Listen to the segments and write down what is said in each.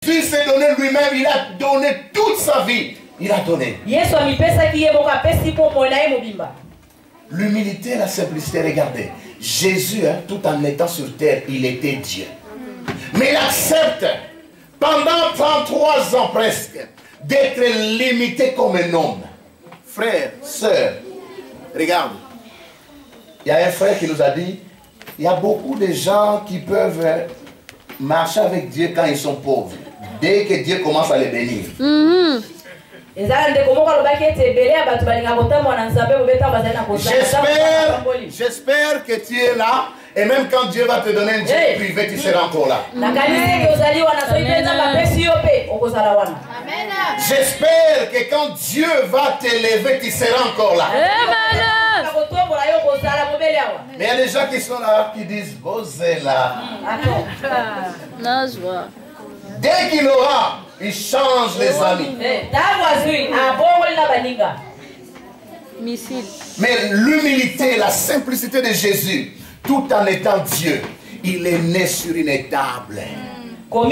puisse se donner lui-même. Il a donné toute sa vie. Il a donné. L'humilité et la simplicité, regardez. Jésus, tout en étant sur terre, il était Dieu. Mais il accepte, pendant 33 ans presque, d'être limité comme un homme. Frère, sœur, regarde. Il y a un frère qui nous a dit, il y a beaucoup de gens qui peuvent marcher avec Dieu quand ils sont pauvres. Dès que Dieu commence à les bénir. J'espère que tu es là. Et même quand Dieu va te donner un jet privé, tu seras encore là. J'espère que quand Dieu va t'élever, tu seras encore là. Mais il y a des gens qui sont là, qui disent, Bosé là. Dès qu'il aura, il change les amis. Mais l'humilité, la simplicité de Jésus, tout en étant Dieu, il est né sur une table. Toi,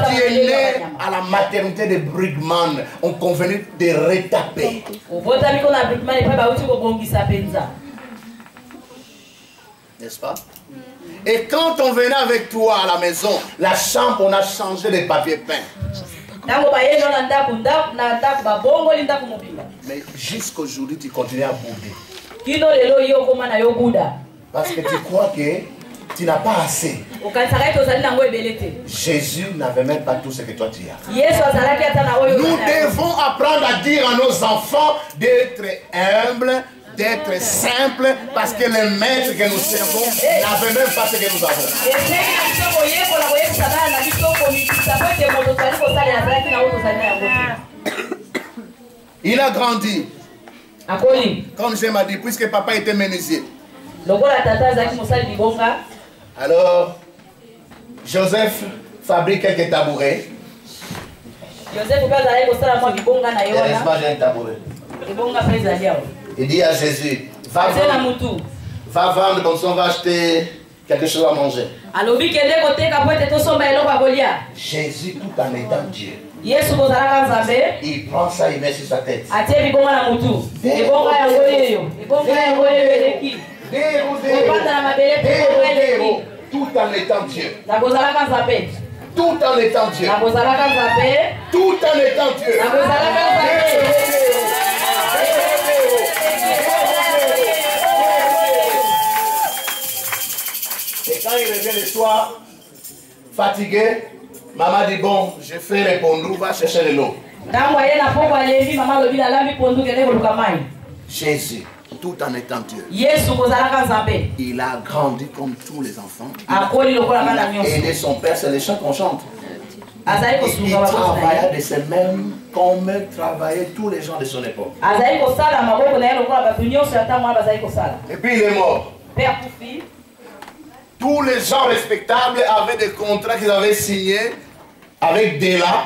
tu es né à la maternité de Brigman. On convenait de retaper. N'est-ce pas? Et quand on venait avec toi à la maison, la chambre, on a changé de papier peint. Mais jusqu'aujourd'hui, tu continues à bouder. Parce que tu crois que tu n'as pas assez. Jésus n'avait même pas tout ce que toi tu as. Nous devons apprendre à dire à nos enfants d'être humbles, d'être simples, parce que les maîtres que nous servons n'avaient même pas ce que nous avons. Il a grandi. Comme je m'ai dit, puisque papa était menuisier. Alors, Joseph fabrique quelques tabourets. Heureusement, j'ai un tabouret. Il dit à Jésus, va vendre, comme ça on va acheter quelque chose à manger. Jésus, tout en étant Dieu, il prend ça, il met sur sa tête. Tout en étant Dieu. Tout en étant Dieu. Tout en étant Dieu. Et quand il revient le soir, fatigué, maman dit bon, je fais les pondous, va chercher de l'eau. Jésus, tout en étant Dieu, il a grandi comme tous les enfants. Il a aidé son père, c'est les chants qu'on chante. Il travailla de ses mains comme travaillaient tous les gens de son époque. Et puis il est mort. Tous les gens respectables avaient des contrats qu'ils avaient signés avec Dela.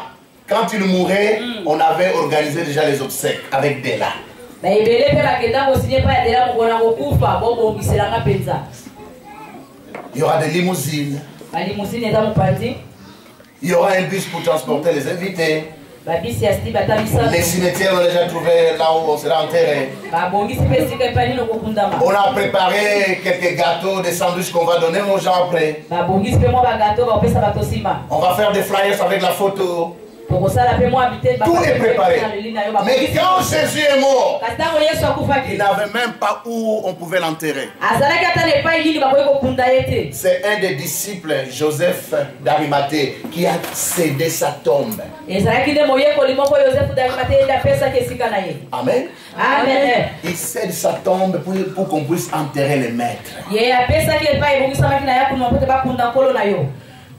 Quand il mourait, on avait organisé déjà les obsèques avec Dela. Il y aura des limousines. Il y aura un bus pour transporter les invités. Les cimetières, on a déjà trouvé là où on sera enterré. On a préparé quelques gâteaux, des sandwichs qu'on va donner aux gens après. On va faire des flyers avec la photo. Tout est préparé. Mais quand Jésus est mort, il n'avait même pas où on pouvait l'enterrer. C'est un des disciples, Joseph d'Arimathée, qui a cédé sa tombe. Amen. Amen. Il cède sa tombe pour qu'on puisse enterrer les maîtres.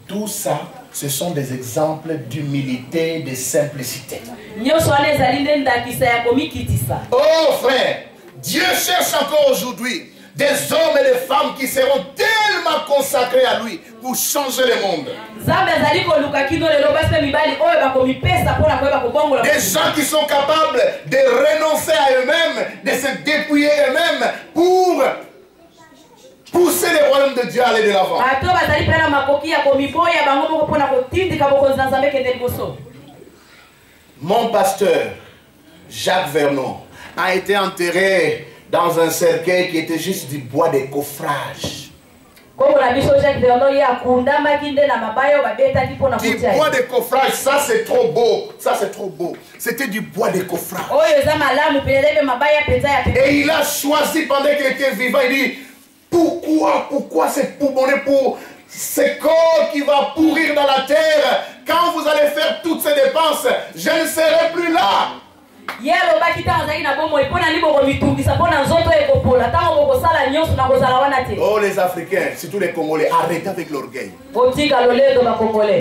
Tout ça, ce sont des exemples d'humilité, de simplicité. Oh frère, Dieu cherche encore aujourd'hui des hommes et des femmes qui seront tellement consacrés à lui pour changer le monde. Des gens qui sont capables de renoncer à eux-mêmes, de se dépouiller eux-mêmes pour pousser le royaume de Dieu à aller de l'avant. Mon pasteur, Jacques Vernon, a été enterré dans un cercueil qui était juste du bois de coffrage. Du bois de coffrage, ça c'est trop beau. Ça c'est trop beau. C'était du bois de coffrage. Et il a choisi pendant qu'il était vivant, il dit, pourquoi c'est pour ce corps qui va pourrir dans la terre? Quand vous allez faire toutes ces dépenses, je ne serai plus là. Oh les Africains, surtout les Congolais, arrêtez avec l'orgueil.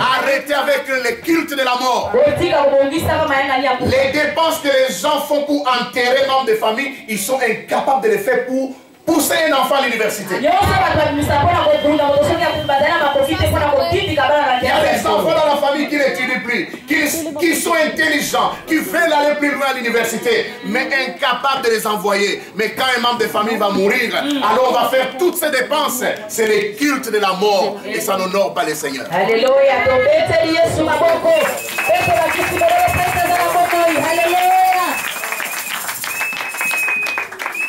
Arrêtez avec le culte de la mort. Les dépenses que les gens font pour enterrer membres de famille, ils sont incapables de les faire pour pousser un enfant à l'université. Il y a des enfants dans la famille qui n'étudient plus, qui sont intelligents, qui veulent aller plus loin à l'université, mais incapables de les envoyer. Mais quand un membre de famille va mourir, alors on va faire toutes ces dépenses. C'est le culte de la mort et ça n'honore pas le Seigneur. Alléluia.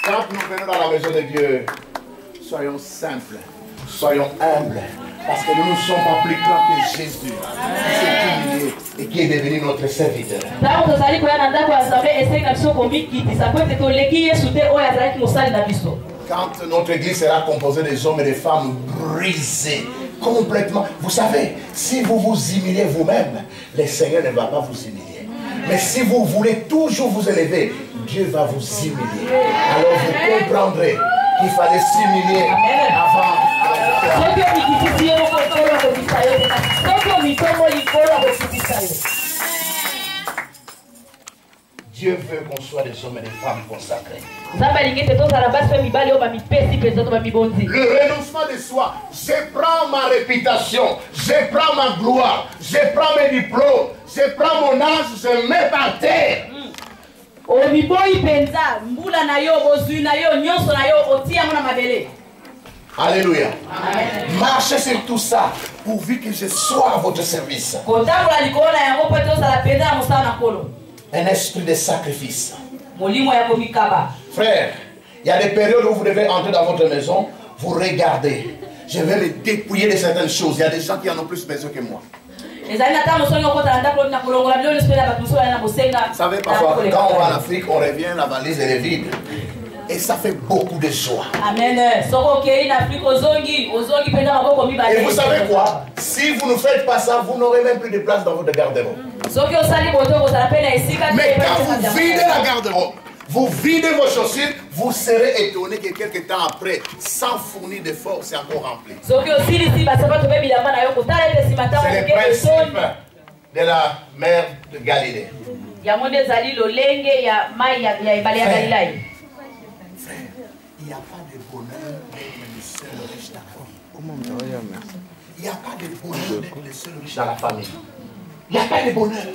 Quand nous venons dans la maison de Dieu, soyons simples, soyons humbles, parce que nous ne sommes pas plus grands que Jésus, qui s'est humilié et qui est devenu notre serviteur. Quand notre église sera composée des hommes et des femmes brisés, complètement, vous savez, si vous vous humiliez vous-même, le Seigneur ne va pas vous humilier. Mais si vous voulez toujours vous élever, Dieu va vous humilier. Alors vous comprendrez qu'il fallait s'humilier avant. Dieu veut qu'on soit des hommes et des femmes consacrés. Le renoncement de soi. Je prends ma réputation, je prends ma gloire, je prends mes diplômes, je prends mon âge, je mets par terre. Alléluia. Amen. Marchez sur tout ça pourvu que je sois à votre service. Un esprit de sacrifice. Frère, il y a des périodes où vous devez entrer dans votre maison, vous regardez. Je vais me dépouiller de certaines choses. Il y a des gens qui en ont plus besoin que moi. Vous savez, parfois, quand on va en Afrique, on revient, la valise elle est vide. Et ça fait beaucoup de joie. Amen. Et vous savez quoi? Si vous ne faites pas ça, vous n'aurez même plus de place dans votre garde-robe. Mais quand vous videz la garde-robe, vous videz vos chaussures, vous serez étonné que quelques temps après, sans fournir d'efforts, c'est encore rempli. C'est le principe de la mer de Galilée. Frère, il n'y a pas de bonheur d'être le seul riche dans la famille. Il n'y a pas de bonheur d'être le seul riche dans la famille. Il n'y a pas de bonheur.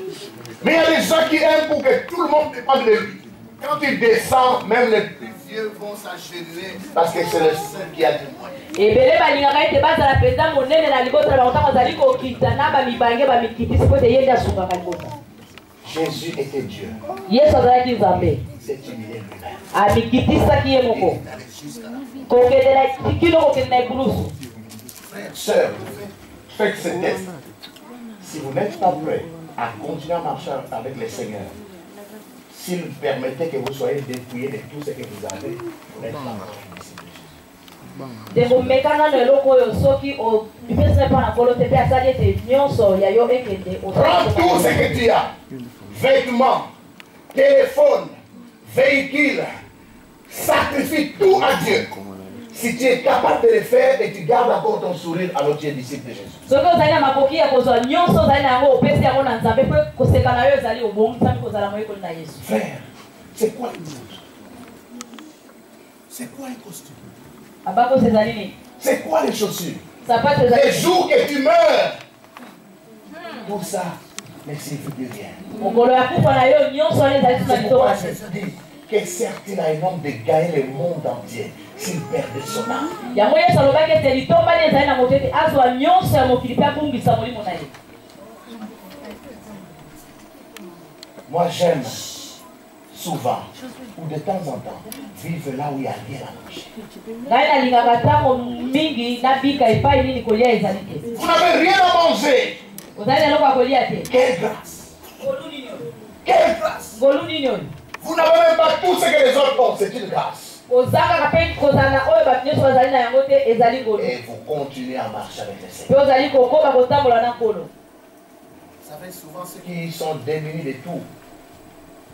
Mais il y a des gens qui aiment pour que tout le monde dépende de lui. Quand il descend, même les plus vieux vont s'agenouiller parce que c'est le seul qui a des moyens. Jésus était Dieu. Il s'est humilié lui-même. Frères, sœurs, faites ce test. Si vous n'êtes pas prêts à continuer à marcher avec le Seigneur, s'il permettait que vous soyez dépouillés de tout ce que vous avez, vous n'êtes pas prêts. Prends tout ce que tu as. Vêtements, téléphone, véhicule. Sacrifie tout à Dieu. Si tu es capable de le faire et tu gardes encore ton sourire, alors tu es disciple de Jésus. Frère, c'est quoi une blouse? C'est quoi un costume? C'est quoi les chaussures? Les jours que tu meurs, pour ça, ne signifie rien. C'est pourquoi Jésus dit que sert-il à un homme de gagner le monde entier s'il perdait son âme? Moi j'aime souvent, ou de temps en temps, vivre là où il n'y a rien à manger. Vous n'avez rien à manger. Quelle grâce! Quelle grâce! Vous n'avez même pas tout ce que les autres ont, c'est une grâce. Et vous continuez à marcher avec les Seigneurs. Vous savez, souvent ceux qui sont démunis de tout,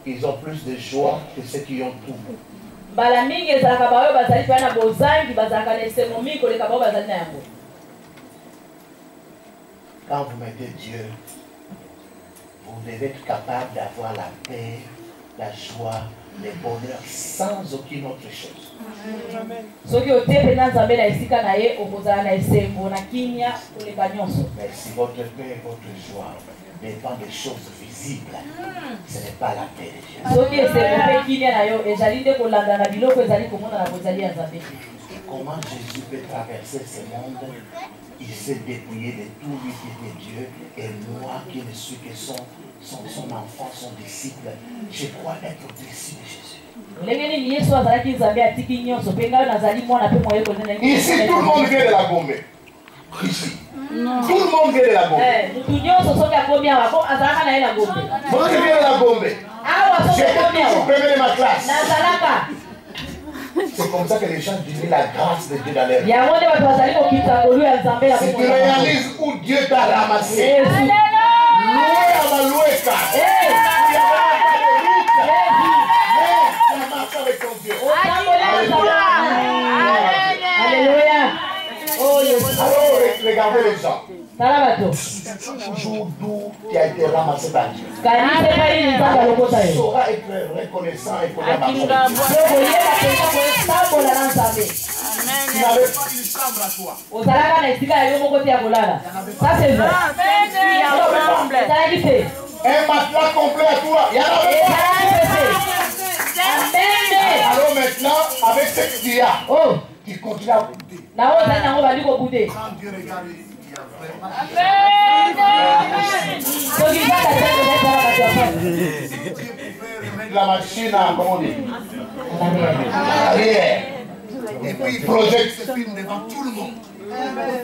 ils ont plus de joie que ceux qui ont tout. Quand vous mettez Dieu, vous devez être capable d'avoir la paix, la joie, le bonheur sans aucune autre chose. Mais si votre paix et votre joie dépend des choses visibles, ce n'est pas la paix de Dieu. Comment Jésus peut traverser ce monde? Il s'est dépouillé de tout, lui qui était Dieu, et moi qui ne suis que son enfant, son disciple, je crois être disciple de Jésus. Ici, tout le monde vient de la Gombe. Ici. Tout le monde vient de la Gombe. Moi, je viens de la Gombe. J'étais toujours premier de ma classe. C'est comme ça que les gens disent la grâce de Dieu dans leur vie. Si tu réalises où Dieu t'a ramassé, loué à ma loué car. Il n'y a pas de route. Mais tu marches avec ton Dieu. Alléluia. Alors, regardez les gens. Toujours d'où tu as été ramassé par Dieu. Tu sauras être reconnaissant et pouvoir marcher. Tu n'avais pas une chambre à toi. Ça c'est vrai. Un matelas complet à toi. Il y en avait pas. Alors maintenant, avec ce que tu as, tu continues à bouder. Quand Dieu regarde, la machine à, comment on dit, arrière. Et puis il projette ce film devant tout le monde.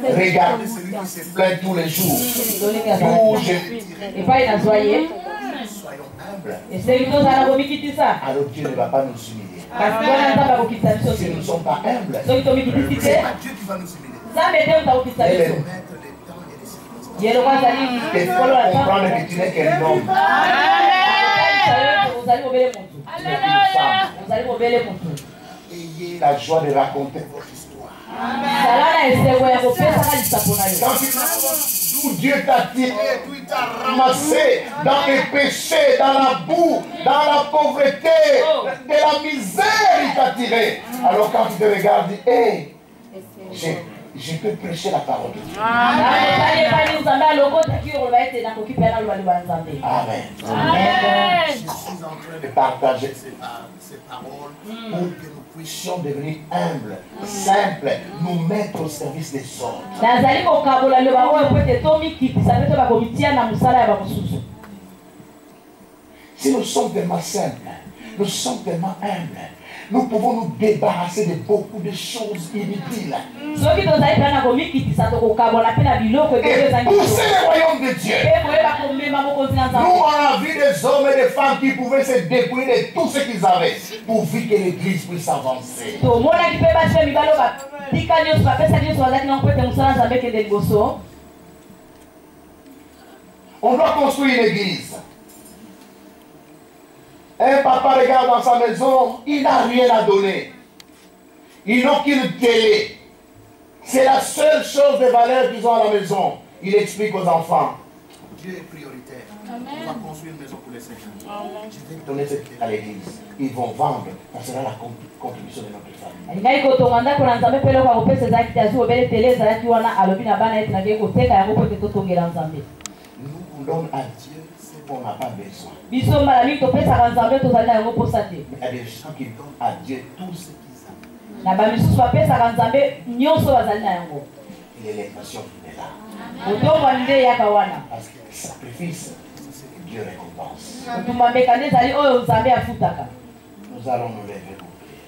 Regardez celui qui se plaint tous les jours. Soyons humbles. Alors Dieu ne va pas nous humilier. Si nous ne sommes pas humbles, c'est pas Dieu qui va nous humilier. Et le maître des temps et des circonstances. Il faut comprendre que tu n'es qu'un homme. Ayez la joie de raconter votre histoire. Quand tu d'où Dieu t'a tiré, d'où il t'a ramassé, dans les péchés, dans la boue, dans la pauvreté, de la misère, il t'a tiré. Alors quand tu te regardes, dis, hey, je peux prêcher la parole de Dieu. Amen. Amen. Je suis en train de partager ces paroles pour que nous puissions devenir humbles, simples, nous mettre au service des autres. Si nous sommes tellement simples, nous sommes tellement humbles, nous pouvons nous débarrasser de beaucoup de choses inutiles. Et pousser le royaume de Dieu. Nous, on a vu des hommes et des femmes qui pouvaient se dépouiller de tout ce qu'ils avaient pour que l'église puisse avancer. On doit construire une église. Un papa regarde dans sa maison, il n'a rien à donner. Ils n'ont qu'une télé. C'est la seule chose de valeur qu'ils ont à la maison. Il explique aux enfants. Dieu est prioritaire. Amen. On va construire une maison pour les Seigneurs. Je vais donner cette à l'église. Ils vont vendre. Ça sera la contribution de notre famille. Nous voulons à Dieu cette on n'a pas besoin. Il y a des gens qui donnent à Dieu tout ce qu'ils ont. Il est l'impression qu'il est là. Parce que le sacrifice, Dieu récompense. Nous allons nous lever pour prier.